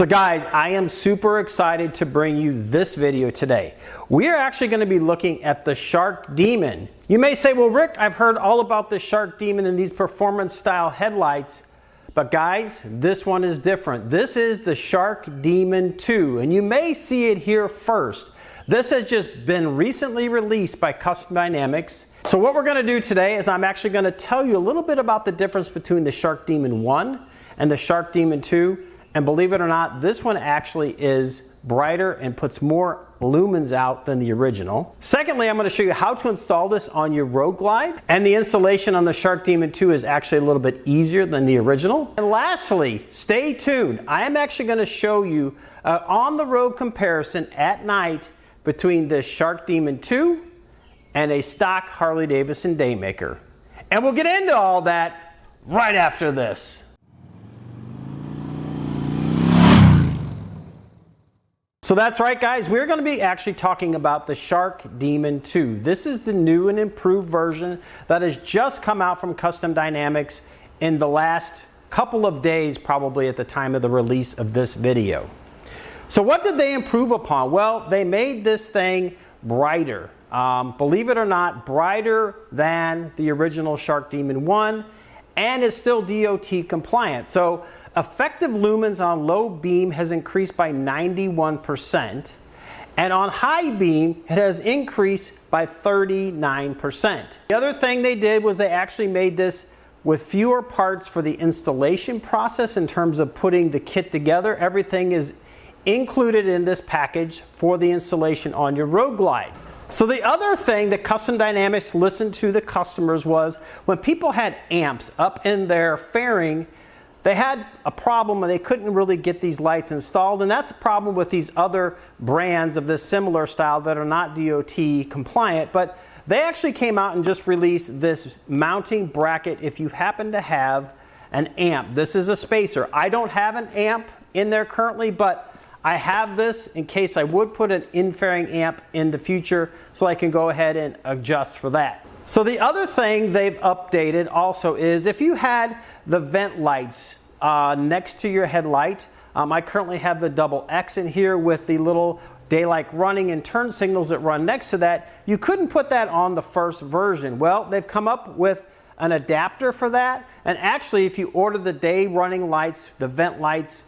So guys, I am super excited to bring you this video today. We are actually going to be looking at the Shark Demon. You may say, well Rick, I've heard all about the Shark Demon and these performance style headlights, but guys, this one is different. This is the Shark Demon 2, and you may see it here first. This has just been recently released by Custom Dynamics. So what we're going to do today is I'm actually going to tell you a little bit about the difference between the Shark Demon 1 and the Shark Demon 2. And believe it or not, this one actually is brighter and puts more lumens out than the original. Secondly, I'm going to show you how to install this on your Road Glide. And the installation on the Shark Demon 2 is actually a little bit easier than the original. And lastly, stay tuned. I am actually going to show you on the road comparison at night between the Shark Demon 2 and a stock Harley Davidson Daymaker. And we'll get into all that right after this. So that's right guys, we're going to be actually talking about the Shark Demon 2. This is the new and improved version that has just come out from Custom Dynamics in the last couple of days, probably at the time of the release of this video. So what did they improve upon? Well, they made this thing brighter. Believe it or not, brighter than the original Shark Demon 1, and it's still DOT compliant. So effective lumens on low beam has increased by 91%, and on high beam it has increased by 39%. The other thing they did was they actually made this with fewer parts for the installation process in terms of putting the kit together. Everything is included in this package for the installation on your Road Glide. So the other thing that Custom Dynamics listened to the customers was when people had amps up in their fairing, they had a problem and they couldn't really get these lights installed, and that's a problem with these other brands of this similar style that are not DOT compliant, but they actually came out and just released this mounting bracket if you happen to have an amp. This is a spacer. I don't have an amp in there currently, but I have this in case I would put an in-fairing amp in the future, so I can go ahead and adjust for that. So the other thing they've updated also is if you had the vent lights next to your headlight, I currently have the double X in here with the little daylight running and turn signals that run next to that. You couldn't put that on the first version. Well, they've come up with an adapter for that, and actually if you order the day running lights, the vent lights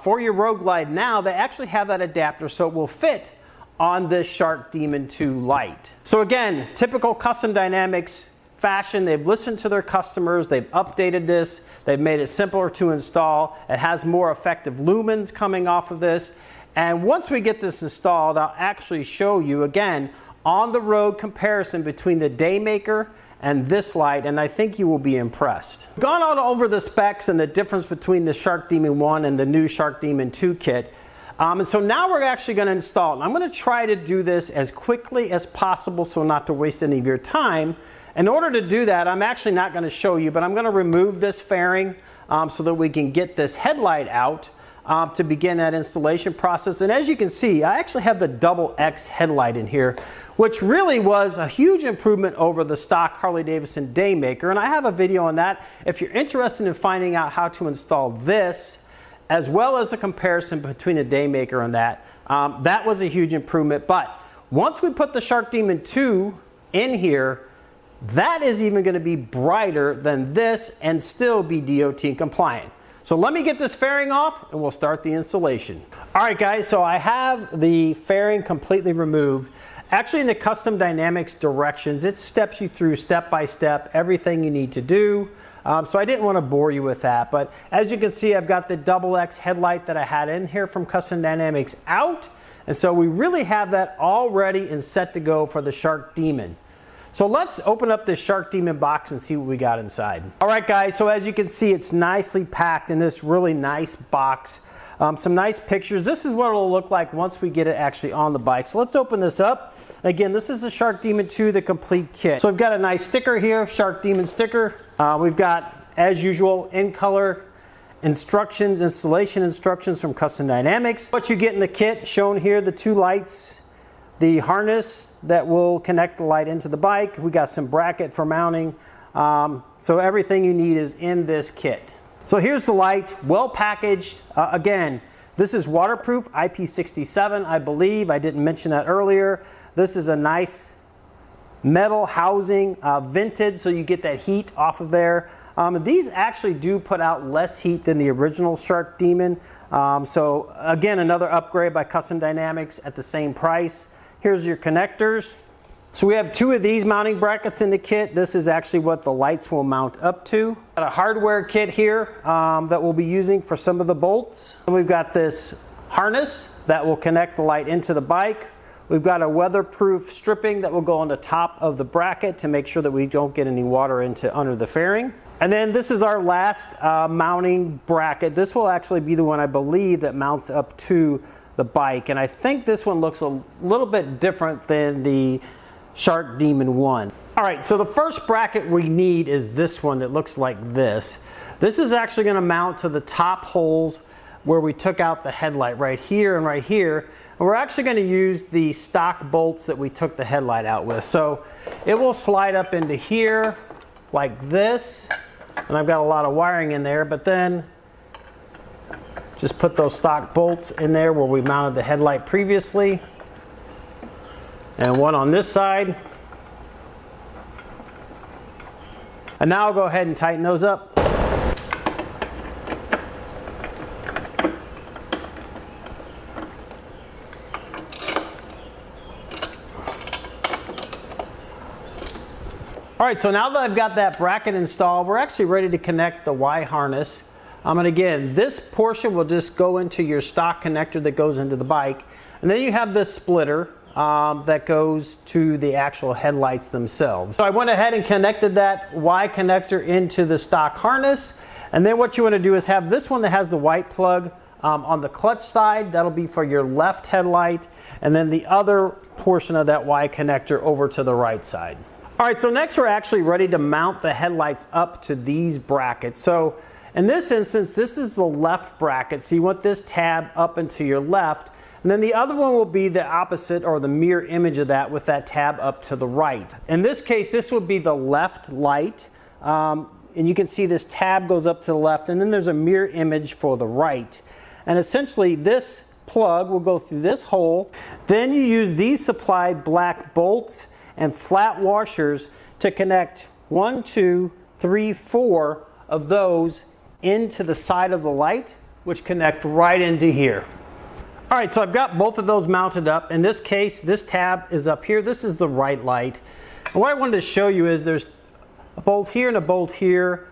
for your Road Glide now, they actually have that adapter so it will fit on this Shark Demon 2 light. So again, typical Custom Dynamics fashion, they've listened to their customers, they've updated this, they've made it simpler to install, it has more effective lumens coming off of this, and once we get this installed, I'll actually show you again on the road comparison between the Daymaker and this light, and I think you will be impressed. We've gone on over the specs and the difference between the Shark Demon 1 and the new Shark Demon 2 kit. And so now we're actually going to install it. I'm going to try to do this as quickly as possible so not to waste any of your time. In order to do that, I'm actually not going to show you, but I'm going to remove this fairing so that we can get this headlight out to begin that installation process. And as you can see, I actually have the double X headlight in here, which really was a huge improvement over the stock Harley Davidson Daymaker. And I have a video on that. If you're interested in finding out how to install this, as well as a comparison between the Daymaker and that, that was a huge improvement. But once we put the Shark Demon 2 in here, that is even going to be brighter than this and still be DOT compliant. So let me get this fairing off and we'll start the installation. Alright guys, so I have the fairing completely removed. Actually in the Custom Dynamics directions, it steps you through step by step everything you need to do. So I didn't want to bore you with that, but as you can see, I've got the double X headlight that I had in here from Custom Dynamics out, and so we really have that all ready and set to go for the Shark Demon. So let's open up this Shark Demon box and see what we got inside. All right guys, so as you can see, it's nicely packed in this really nice box. Some nice pictures. This is what it'll look like once we get it actually on the bike. So let's open this up. Again, this is the Shark Demon 2, the complete kit. So we've got a nice sticker here, Shark Demon sticker. We've got, as usual, in color instructions, installation instructions from Custom Dynamics. What you get in the kit, shown here, the two lights, the harness that will connect the light into the bike. We got some bracket for mounting. So everything you need is in this kit. So here's the light, well packaged. Again, This is waterproof, IP67, I believe. I didn't mention that earlier. This is a nice metal housing, vented, so you get that heat off of there. These actually do put out less heat than the original Shark Demon. So again, another upgrade by Custom Dynamics at the same price. Here's your connectors. So we have 2 of these mounting brackets in the kit. This is actually what the lights will mount up to. Got a hardware kit here that we'll be using for some of the bolts. And we've got this harness that will connect the light into the bike. We've got a weatherproof stripping that will go on the top of the bracket to make sure that we don't get any water into under the fairing. And then this is our last mounting bracket. This will actually be the one I believe that mounts up to the bike. And I think this one looks a little bit different than the Shark Demon 1. All right, so the first bracket we need is this one that looks like this. This is actually going to mount to the top holes where we took out the headlight right here and right here. And we're actually going to use the stock bolts that we took the headlight out with. So it will slide up into here like this. And I've got a lot of wiring in there, but then just put those stock bolts in there where we mounted the headlight previously. And one on this side. And now I'll go ahead and tighten those up. All right, so now that I've got that bracket installed, we're actually ready to connect the Y harness. And again, this portion will just go into your stock connector that goes into the bike. And then you have this splitter that goes to the actual headlights themselves. So I went ahead and connected that Y connector into the stock harness. And then what you want to do is have this one that has the white plug on the clutch side. That'll be for your left headlight. And then the other portion of that Y connector over to the right side. All right, so next we're actually ready to mount the headlights up to these brackets. So in this instance, this is the left bracket. So you want this tab up and to your left. And then the other one will be the opposite or the mirror image of that with that tab up to the right. In this case, this would be the left light. And you can see this tab goes up to the left. And then there's a mirror image for the right. And essentially this plug will go through this hole. Then you use these supplied black bolts and flat washers to connect 1, 2, 3, 4 of those into the side of the light, which connect right into here. All right, so I've got both of those mounted up. In this case, this tab is up here. This is the right light. And what I wanted to show you is there's a bolt here and a bolt here.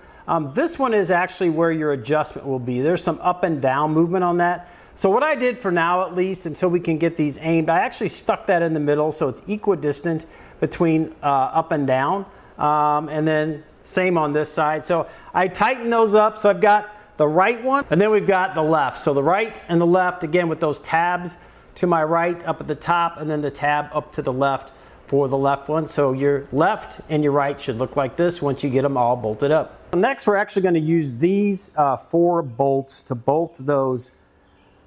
This one is actually where your adjustment will be. There's some up and down movement on that. So what I did for now, at least until we can get these aimed, I actually stuck that in the middle so it's equidistant between up and down, and then same on this side. So I tightened those up. So I've got the right one, and then we've got the left. So the right and the left, again, with those tabs to my right up at the top, and then the tab up to the left for the left one. So your left and your right should look like this once you get them all bolted up. Next, we're actually going to use these 4 bolts to bolt those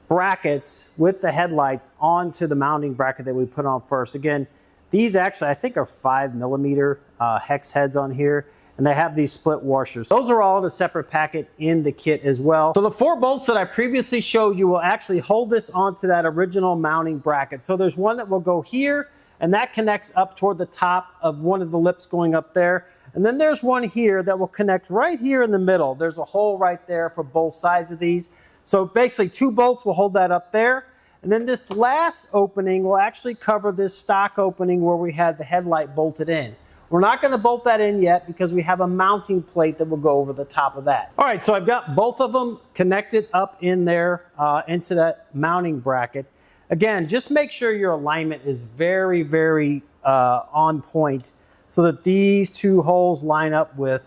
brackets with the headlights onto the mounting bracket that we put on first. Again, these actually, I think, are 5mm hex heads on here, and they have these split washers. Those are all in a separate packet in the kit as well. So the 4 bolts that I previously showed you will actually hold this onto that original mounting bracket. So there's one that will go here, and that connects up toward the top of one of the lips going up there. And then there's one here that will connect right here in the middle. There's a hole right there for both sides of these. So basically 2 bolts will hold that up there. And then this last opening will actually cover this stock opening where we had the headlight bolted in. We're not going to bolt that in yet because we have a mounting plate that will go over the top of that. All right, so I've got both of them connected up in there into that mounting bracket. Again, just make sure your alignment is very, very on point so that these 2 holes line up with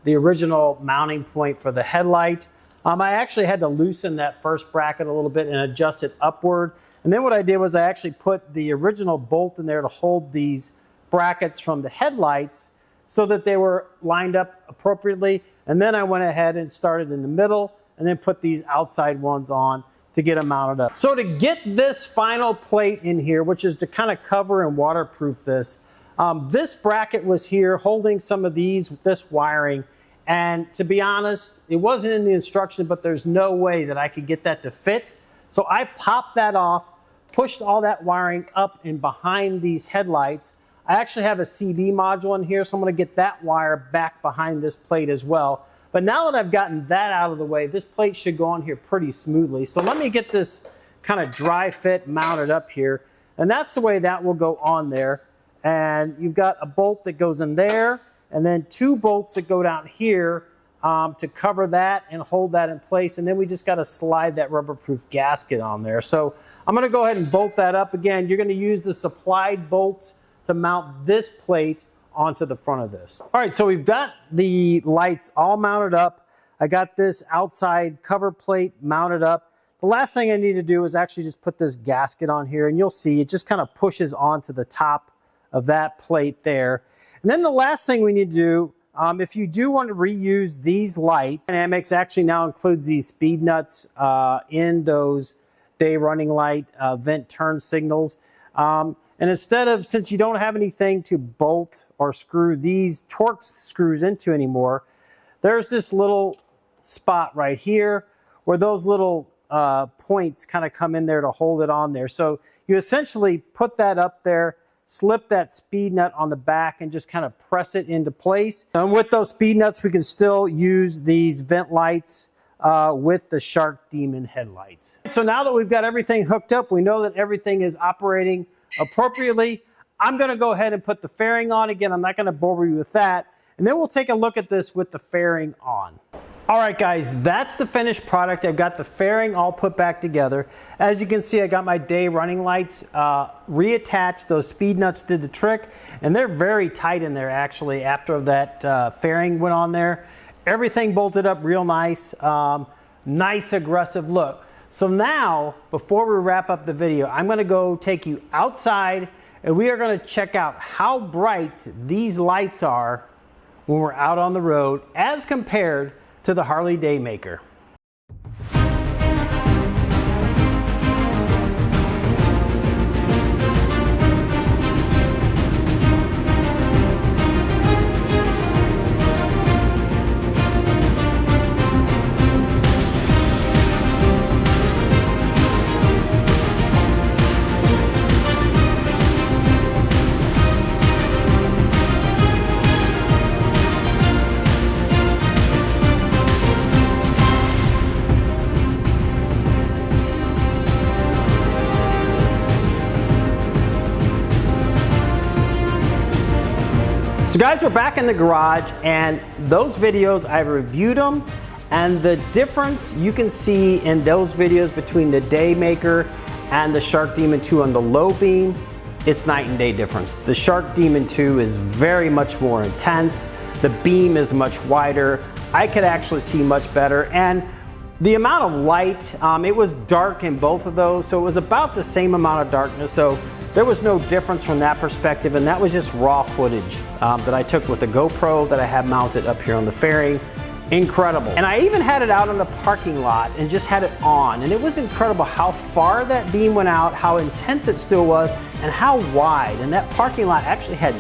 the original mounting point for the headlight. I actually had to loosen that first bracket a little bit and adjust it upward. And then what I did was I actually put the original bolt in there to hold these brackets from the headlights so that they were lined up appropriately. And then I went ahead and started in the middle and then put these outside ones on to get them mounted up. So to get this final plate in here, which is to kind of cover and waterproof this, this bracket was here holding some of this wiring. And to be honest, it wasn't in the instruction, but there's no way that I could get that to fit. So I popped that off, pushed all that wiring up and behind these headlights. I actually have a CB module in here, so I'm going to get that wire back behind this plate as well. But now that I've gotten that out of the way, this plate should go on here pretty smoothly. So let me get this kind of dry fit mounted up here. And that's the way that will go on there. And you've got a bolt that goes in there, and then 2 bolts that go down here to cover that and hold that in place. And then we just got to slide that rubber-proof gasket on there. So I'm going to go ahead and bolt that up. Again, you're going to use the supplied bolts to mount this plate onto the front of this. All right, so we've got the lights all mounted up. I got this outside cover plate mounted up. The last thing I need to do is actually just put this gasket on here, and you'll see it just kind of pushes onto the top of that plate there. And then the last thing we need to do, if you do want to reuse these lights, Dynamics actually now includes these speed nuts in those day running light vent turn signals. And instead of, since you don't have anything to bolt or screw these Torx screws into anymore, there's this little spot right here where those little points kind of come in there to hold it on there. So you essentially put that up there, slip that speed nut on the back, and just kind of press it into place. And with those speed nuts, we can still use these vent lights with the Shark Demon headlights. So now that we've got everything hooked up, we know that everything is operating appropriately. I'm going to go ahead and put the fairing on. Again, I'm not going to bore you with that. And then we'll take a look at this with the fairing on. All right, guys, that's the finished product. I've got the fairing all put back together. As you can see, I got my day running lights reattached. Those speed nuts did the trick, and they're very tight in there actually after that fairing went on there. Everything bolted up real nice. Nice aggressive look. So now, before we wrap up the video, I'm going to go take you outside, and we are going to check out how bright these lights are when we're out on the road as compared to the Harley Daymaker. So guys, we're back in the garage, and those videos, I've reviewed them, and the difference you can see in those videos between the Daymaker and the Shark Demon 2 on the low beam, it's night and day difference. The Shark Demon 2 is very much more intense. The beam is much wider. I could actually see much better, and the amount of light, it was dark in both of those, so it was about the same amount of darkness. So there was no difference from that perspective, and that was just raw footage that I took with the GoPro that I have mounted up here on the fairing. Incredible. And I even had it out in the parking lot and just had it on, and it was incredible how far that beam went out, how intense it still was, and how wide. And that parking lot actually had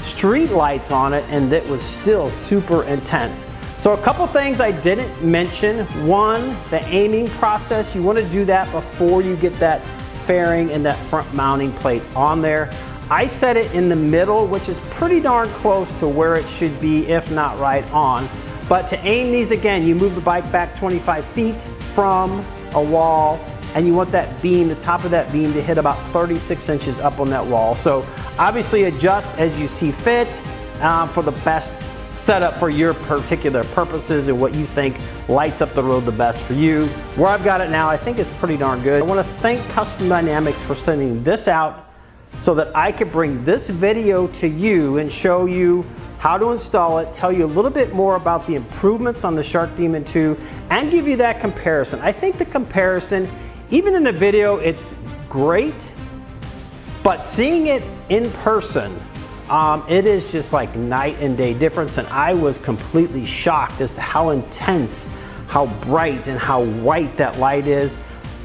street lights on it, and it was still super intense. So a couple things I didn't mention. One, the aiming process. You want to do that before you get that fairing and that front mounting plate on there. I set it in the middle, which is pretty darn close to where it should be, if not right on. But to aim these, again, you move the bike back 25 feet from a wall, and you want that beam, the top of that beam, to hit about 36 inches up on that wall. So obviously adjust as you see fit for the best setup for your particular purposes and what you think lights up the road the best for you. Where I've got it now, I think it's pretty darn good. I want to thank Custom Dynamics for sending this out so that I could bring this video to you and show you how to install it, tell you a little bit more about the improvements on the Shark Demon 2, and give you that comparison. I think the comparison, even in the video, it's great, but seeing it in person, it is just like night and day difference, and I was completely shocked as to how intense, how bright, and how white that light is,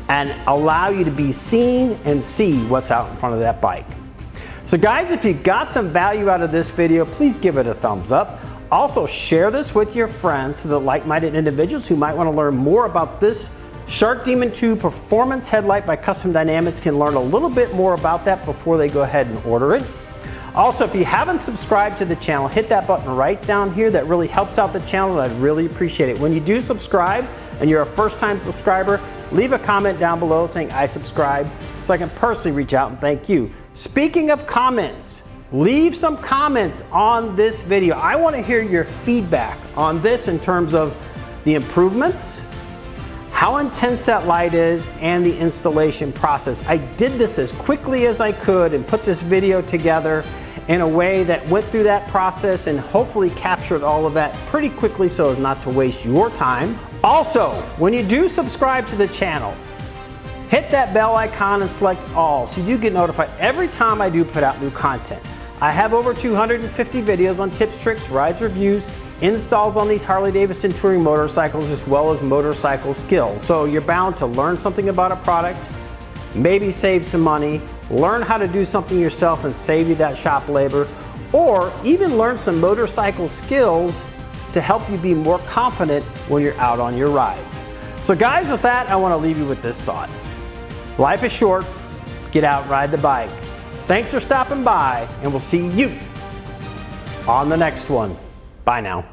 and allow you to be seen and see what's out in front of that bike. So guys, if you got some value out of this video, please give it a thumbs up. Also share this with your friends so that like-minded individuals who might want to learn more about this Shark Demon 2 Performance Headlight by Custom Dynamics can learn a little bit more about that before they go ahead and order it. Also, if you haven't subscribed to the channel, hit that button right down here. That really helps out the channel, and I'd really appreciate it. When you do subscribe and you're a first-time subscriber, leave a comment down below saying I subscribe so I can personally reach out and thank you. Speaking of comments, leave some comments on this video. I want to hear your feedback on this in terms of the improvements, how intense that light is, and the installation process. I did this as quickly as I could and put this video together in a way that went through that process and hopefully captured all of that pretty quickly so as not to waste your time. Also, when you do subscribe to the channel, hit that bell icon and select all so you get notified every time I do put out new content. I have over 250 videos on tips, tricks, rides, reviews, installs on these Harley Davidson touring motorcycles, as well as motorcycle skills. So you're bound to learn something about a product, maybe save some money, learn how to do something yourself and save you that shop labor, or even learn some motorcycle skills to help you be more confident when you're out on your rides. So guys, with that, I want to leave you with this thought. Life is short, get out and ride the bike. Thanks for stopping by, and we'll see you on the next one. Bye now.